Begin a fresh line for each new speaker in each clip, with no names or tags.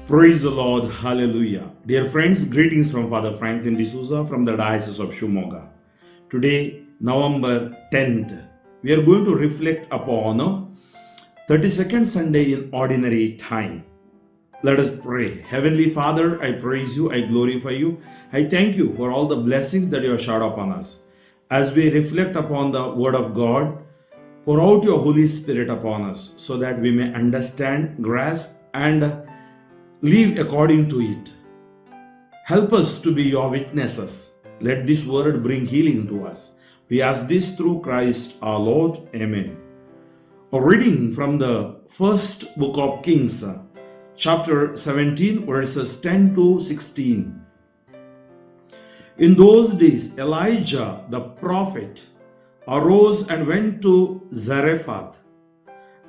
Praise the Lord. Hallelujah. Dear friends, greetings from Father Franklin D'Souza from the Diocese of Shimoga. Today, November 10th, we are going to reflect upon 32nd Sunday in Ordinary Time. Let us pray. Heavenly Father, I praise you, I glorify you. I thank you for all the blessings that you have showered upon us. As we reflect upon the Word of God, pour out your Holy Spirit upon us so that we may understand, grasp, and live according to it. Help us to be your witnesses. Let this word bring healing to us. We ask this through Christ our Lord. Amen. A reading from the first book of Kings, chapter 17, verses 10 to 16. In those days, Elijah the prophet arose and went to Zarephath.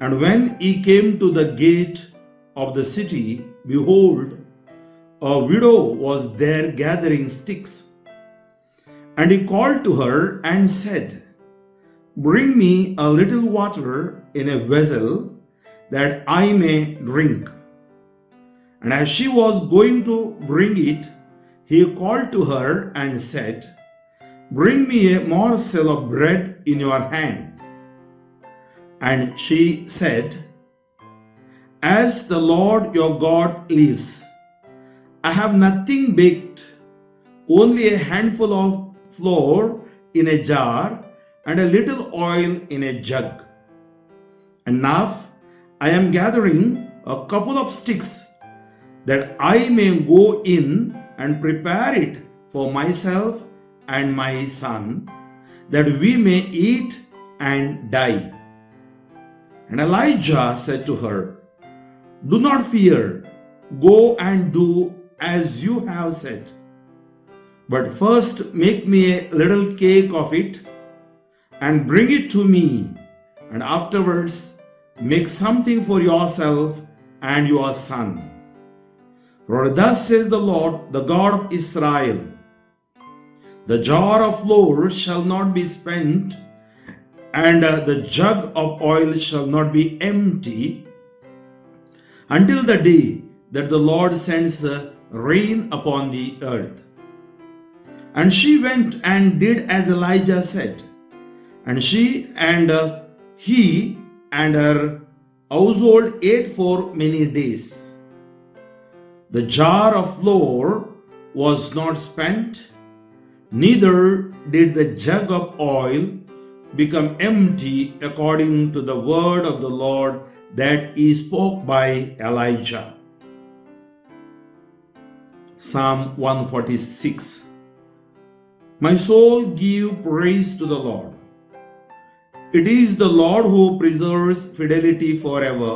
And when he came to the gate of the city, behold, a widow was there gathering sticks. And he called to her and said, "Bring me a little water in a vessel, that I may drink." And as she was going to bring it, he called to her and said, "Bring me a morsel of bread in your hand." And she said, "As the Lord your God lives, I have nothing baked, only a handful of flour in a jar and a little oil in a jug. And now I am gathering a couple of sticks, that I may go in and prepare it for myself and my son, that we may eat and die." And Elijah said to her, "Do not fear, go and do as you have said. But first make me a little cake of it and bring it to me, and afterwards make something for yourself and your son. For thus says the Lord, the God of Israel, the jar of flour shall not be spent, and the jug of oil shall not be empty, until the day that the Lord sends rain upon the earth." And she went and did as Elijah said, and she and he and her household ate for many days. The jar of flour was not spent, neither did the jug of oil become empty, according to the word of the Lord that he spoke by Elijah. Psalm 146. My soul give praise to the Lord. It is the Lord who preserves fidelity forever,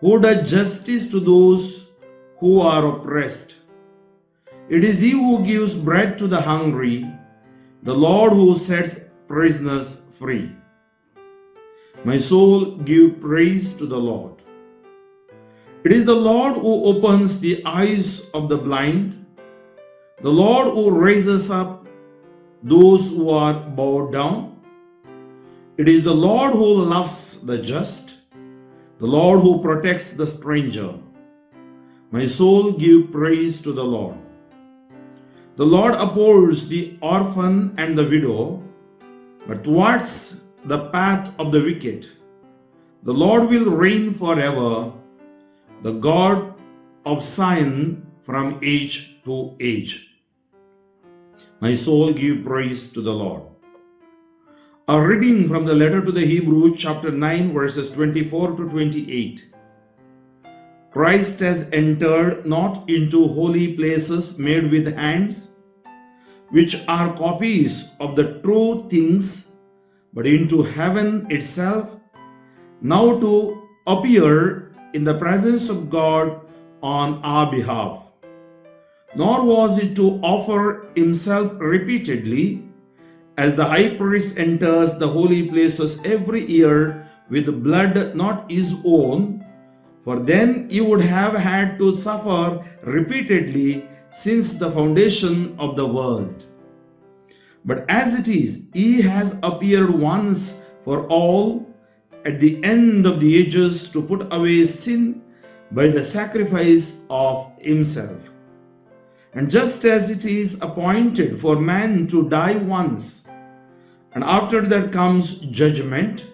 who does justice to those who are oppressed. It is he who gives bread to the hungry, the Lord who sets prisoners free. My soul give praise to the Lord. It is the Lord who opens the eyes of the blind, the Lord who raises up those who are bowed down. It is the Lord who loves the just, the Lord who protects the stranger. My soul give praise to the Lord. The Lord upholds the orphan and the widow, but thwarts the path of the wicked. The Lord will reign forever, the God of Zion from age to age. My soul give praise to the Lord. A reading from the letter to the Hebrews, chapter 9, verses 24 to 28. Christ has entered not into holy places made with hands, which are copies of the true things, but into heaven itself, now to appear in the presence of God on our behalf. Nor was it to offer himself repeatedly, as the high priest enters the holy places every year with blood not his own, for then he would have had to suffer repeatedly since the foundation of the world. But as it is, he has appeared once for all at the end of the ages to put away sin by the sacrifice of himself. And just as it is appointed for man to die once, and after that comes judgment,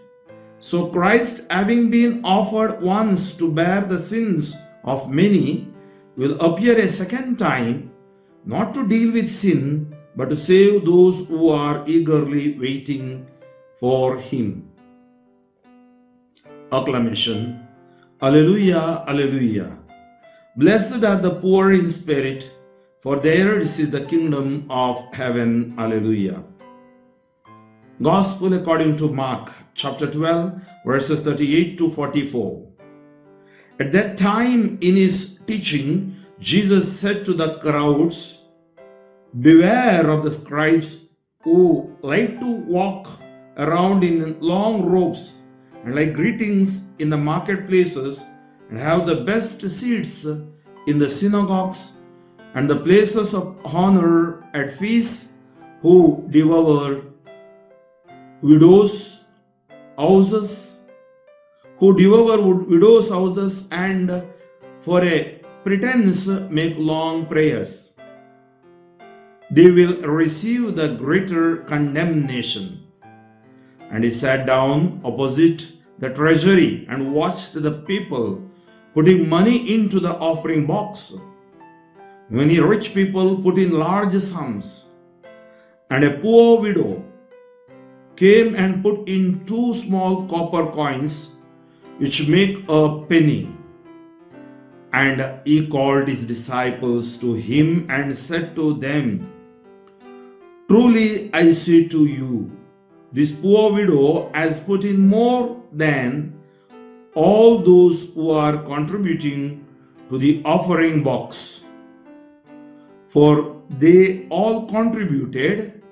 so Christ, having been offered once to bear the sins of many, will appear a second time, not to deal with sin, but to save those who are eagerly waiting for him. Acclamation. Alleluia, Alleluia. Blessed are the poor in spirit, for theirs is the kingdom of heaven. Alleluia. Gospel according to Mark, chapter 12, verses 38 to 44. At that time in his teaching, Jesus said to the crowds, "Beware of the scribes who like to walk around in long robes and like greetings in the marketplaces and have the best seats in the synagogues and the places of honor at feasts, who devour widows' houses, and for a pretense make long prayers. They will receive the greater condemnation." And he sat down opposite the treasury and watched the people putting money into the offering box. Many rich people put in large sums, and a poor widow came and put in 2 small copper coins, which make a penny. And he called his disciples to him and said to them, "Truly I say to you, this poor widow has put in more than all those who are contributing to the offering box. For they all contributed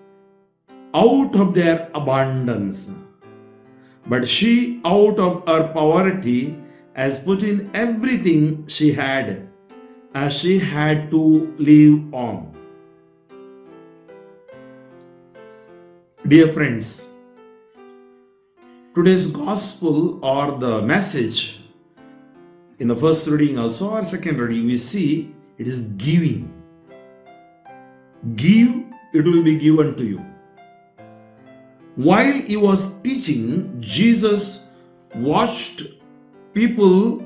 out of their abundance. But she, out of her poverty, has put in everything she had, as she had to live on." Dear friends, today's gospel or the message in the first reading also or second reading, we see it is giving. Give, it will be given to you. While he was teaching, Jesus watched people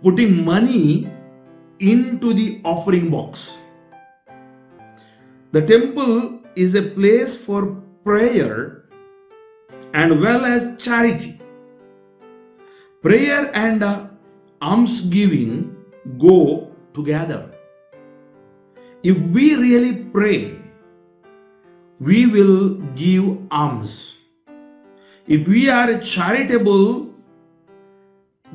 putting money into the offering box. The temple is a place for prayer and well as charity. Prayer and almsgiving go together. If we really pray, we will give alms. If we are charitable,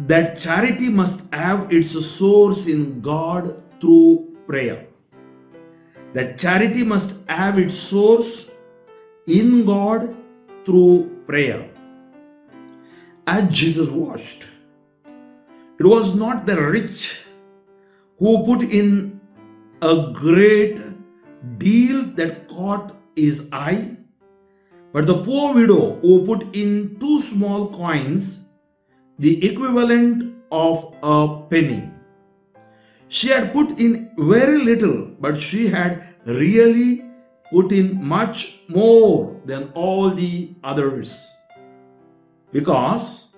that charity must have its source in God through prayer. That charity must have its source in God through prayer. As Jesus watched, it was not the rich who put in a great deal that caught his eye, but the poor widow who put in 2 small coins, the equivalent of a penny. She had put in very little, but she had really put in much more than all the others. Because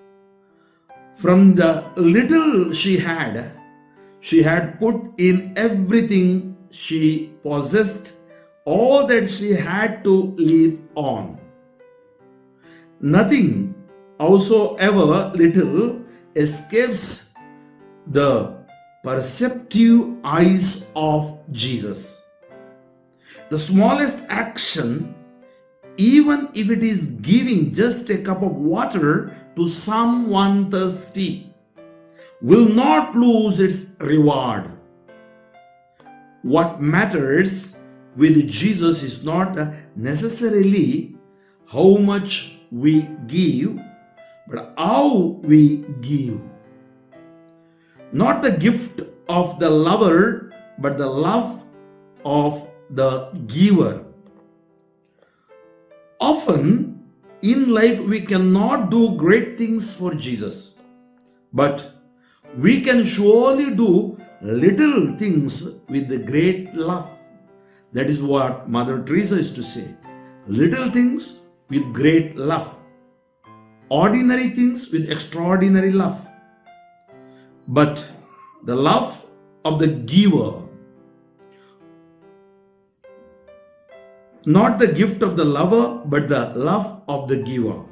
from the little she had put in everything she possessed, all that she had to live on. Nothing, howsoever little, escapes the perceptive eyes of Jesus. The smallest action, even if it is giving just a cup of water to someone thirsty, will not lose its reward. What matters with Jesus is not necessarily how much we give, but how we give. Not the gift of the lover, but the love of the giver. Often in life we cannot do great things for Jesus, but We can surely do little things with the great love. That is what Mother Teresa used to say. Little things with great love. Ordinary things with extraordinary love. But the love of the giver, not the gift of the lover, but the love of the giver.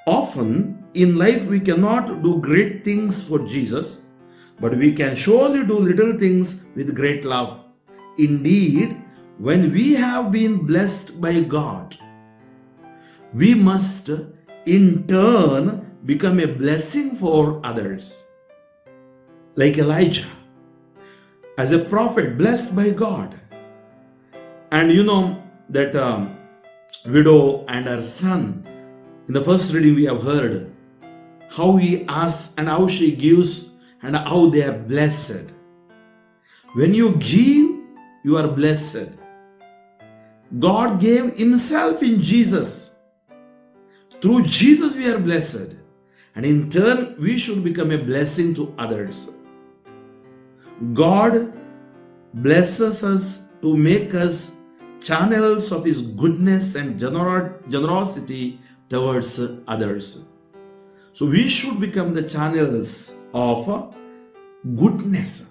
Often in life we cannot do great things for Jesus, but we can surely do little things with great love. Indeed, when we have been blessed by God, we must in turn become a blessing for others. Like Elijah, as a prophet blessed by God. And you know that widow and her son, in the first reading we have heard how he asks and how she gives and how they are blessed. When you give, you are blessed. God gave himself in Jesus. Through Jesus we are blessed. And in turn, we should become a blessing to others. God blesses us to make us channels of His goodness and generosity towards others. So we should become the channels of goodness,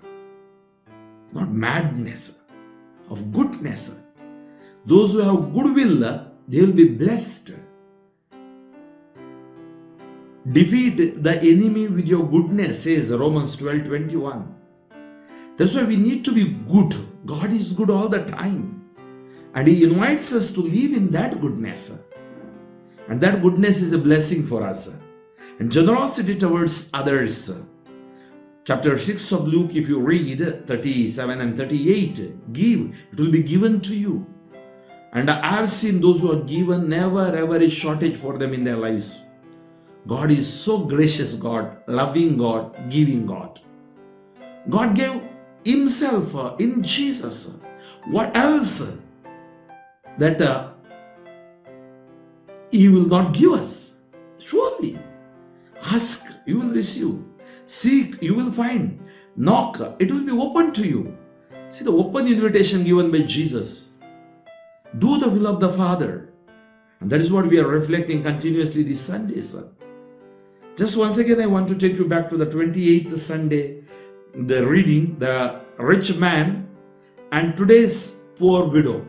not madness, of goodness. Those who have goodwill, they will be blessed. Defeat the enemy with your goodness, says Romans 12:21. That's why we need to be good. God is good all the time. And He invites us to live in that goodness. And that goodness is a blessing for us. And generosity towards others. Chapter 6 of Luke, if you read 37 and 38, give, it will be given to you. And I have seen those who are given, never ever is shortage for them in their lives. God is so gracious God, loving God, giving God. God gave Himself in Jesus. What else that He will not give us? Surely. Ask, you will receive. Seek, you will find. Knock, it will be open to you. See the open invitation given by Jesus. Do the will of the Father. And that is what we are reflecting continuously these Sundays. Just once again, I want to take you back to the 28th Sunday, the reading, the rich man and today's poor widow.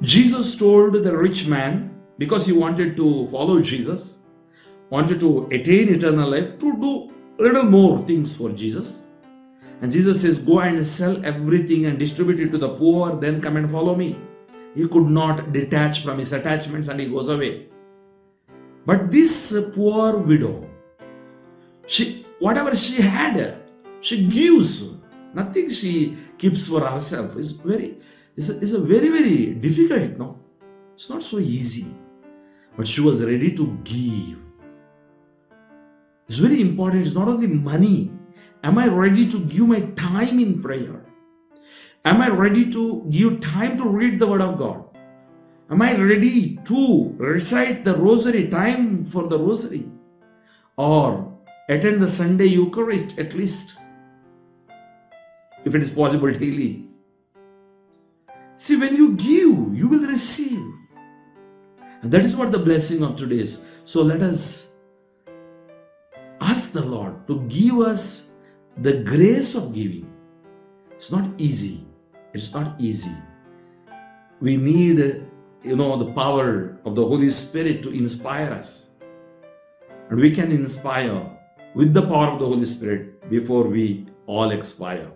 Jesus told the rich man, because he wanted to follow Jesus, wanted to attain eternal life, to do a little more things for Jesus. And Jesus says, go and sell everything and distribute it to the poor, then come and follow me. He could not detach from his attachments and he goes away. But this poor widow, whatever she had, she gives. Nothing she keeps for herself. It's a very, very difficult, no? It's not so easy. But she was ready to give. It's very important. It's not only money. Am I ready to give my time in prayer? Am I ready to give time to read the Word of God? Am I ready to recite the rosary, time for the rosary? Or attend the Sunday Eucharist at least, if it is possible daily? See, when you give, you will receive. And that is what the blessing of today is. So let us ask the Lord to give us the grace of giving. It's not easy. It's not easy. We need, the power of the Holy Spirit to inspire us. And we can inspire with the power of the Holy Spirit before we all expire.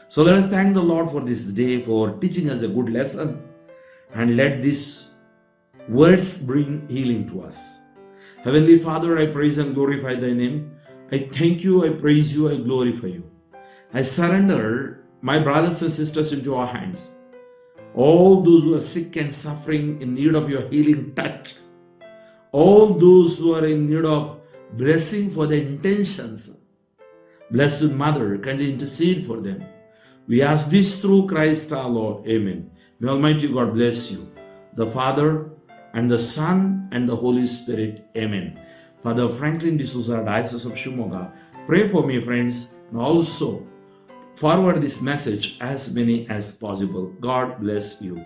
So let us thank the Lord for this day, for teaching us a good lesson. And let these words bring healing to us. Heavenly Father, I praise and glorify Thy name. I thank You, I praise You, I glorify You. I surrender my brothers and sisters into Your hands. All those who are sick and suffering in need of Your healing touch. All those who are in need of blessing for their intentions. Blessed Mother, kindly intercede for them. We ask this through Christ our Lord. Amen. May Almighty God bless you, the Father and the Son and the Holy Spirit. Amen. Father Franklin D'Souza, Diocese of Shimoga. Pray for me, friends, and also forward this message as many as possible. God bless you.